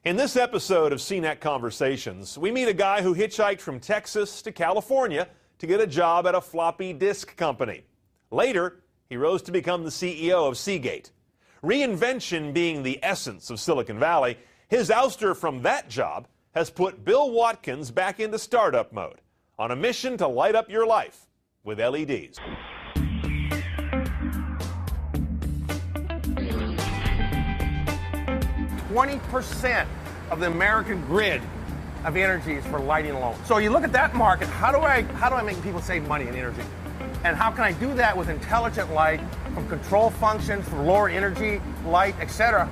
In this episode of CNET Conversations, we meet a guy who hitchhiked from Texas to California to get a job at a floppy disk company. Later, he rose to become the CEO of Seagate. Reinvention being the essence of Silicon Valley, his ouster from that job has put Bill Watkins back into startup mode on a mission to light up your life with LEDs. %20 of the American grid of energy is for lighting alone. So you look at that market, how do I make people save money in energy? And how can I do that with intelligent light, from control functions, for lower energy light, etc.?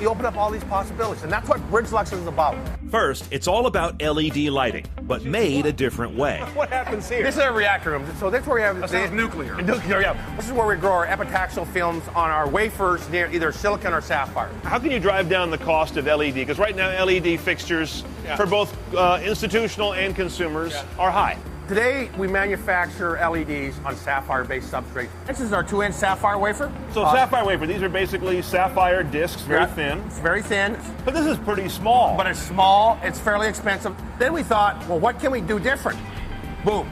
You open up all these possibilities, and that's what BridgeLux is about. First, it's all about LED lighting, but made a different way. What happens here? This is a reactor room. So that's where we have... That sounds nuclear. Nuclear, yeah. This is where we grow our epitaxial films on our wafers near either silicon or sapphire. How can you drive down the cost of LED? Because right now, LED fixtures for both institutional and consumers are high. Today, we manufacture LEDs on sapphire-based substrate. This is our 2-inch sapphire wafer. So sapphire wafer, these are basically sapphire discs, very thin. It's very thin. But this is pretty small. But it's small, it's fairly expensive. Then we thought, well, what can we do different? Boom.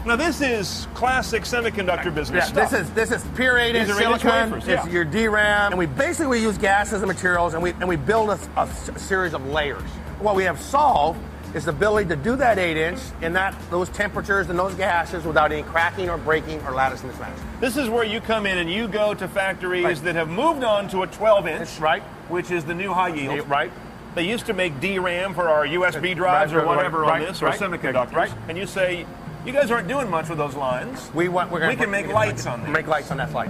Now this is classic semiconductor business stuff. This is pure 8-inch silicon. Wafers, It's your DRAM, and we basically use gases and materials, and we build a series of layers. What we have solved is the ability to do that 8-inch in those temperatures and those gases without any cracking or breaking or lattice mismatch. This is where you come in and you go to factories that have moved on to a 12-inch, which is the new high yield. They used to make DRAM for our USB drives or whatever on this, or semiconductors. And you say, you guys aren't doing much with those lines. We can make lights on them. Make lights on that slide.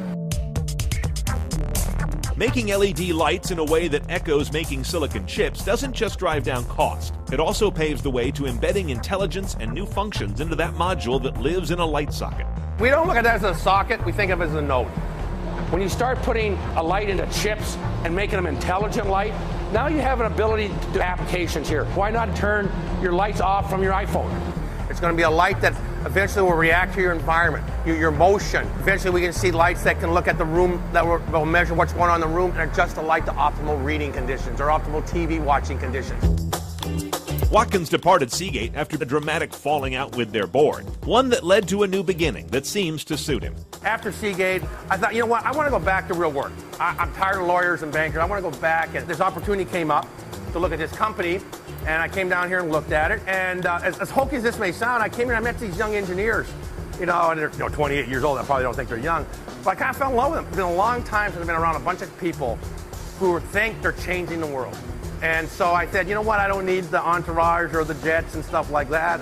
Making LED lights in a way that echoes making silicon chips doesn't just drive down cost. It also paves the way to embedding intelligence and new functions into that module that lives in a light socket. We don't look at that as a socket, we think of it as a node. When you start putting a light into chips and making them intelligent light, now you have an ability to do applications here. Why not turn your lights off from your iPhone? It's going to be a light that eventually will react to your environment, your motion. Eventually we can see lights that can look at the room, that will measure what's going on in the room and adjust the light to optimal reading conditions or optimal TV watching conditions. Watkins departed Seagate after a dramatic falling out with their board, one that led to a new beginning that seems to suit him. After Seagate, I thought, you know what, I want to go back to real work. I'm tired of lawyers and bankers. I want to go back, and this opportunity came up to look at this company. And I came down here and looked at it, and as hokey as this may sound, I came here and I met these young engineers, and they're 28 years old. I probably don't think they're young, but I kind of fell in love with them. It's been a long time since I've been around a bunch of people who think they're changing the world. And so I said, you know what, I don't need the entourage or the jets and stuff like that.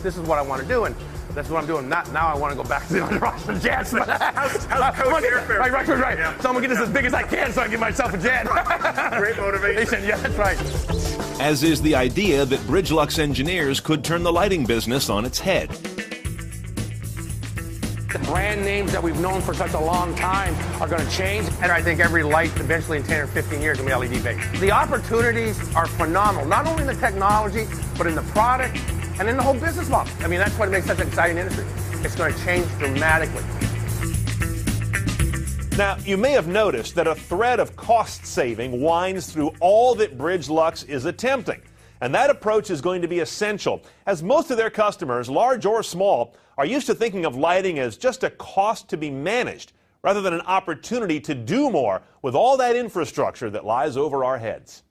This is what I want to do, and that's what I'm doing. Now I want to go back to the entourage and jets. How's Coach Airfare? Right. Yeah. So I'm going to get this as big as I can so I can give myself a jet. Great motivation. Yeah, that's right. As is the idea that BridgeLux engineers could turn the lighting business on its head. The brand names that we've known for such a long time are going to change, and I think every light eventually in 10 or 15 years will be LED based. The opportunities are phenomenal, not only in the technology, but in the product and in the whole business model. I mean, that's what makes such an exciting industry. It's going to change dramatically. Now, you may have noticed that a thread of cost saving winds through all that BridgeLux is attempting. And that approach is going to be essential, as most of their customers, large or small, are used to thinking of lighting as just a cost to be managed, rather than an opportunity to do more with all that infrastructure that lies over our heads.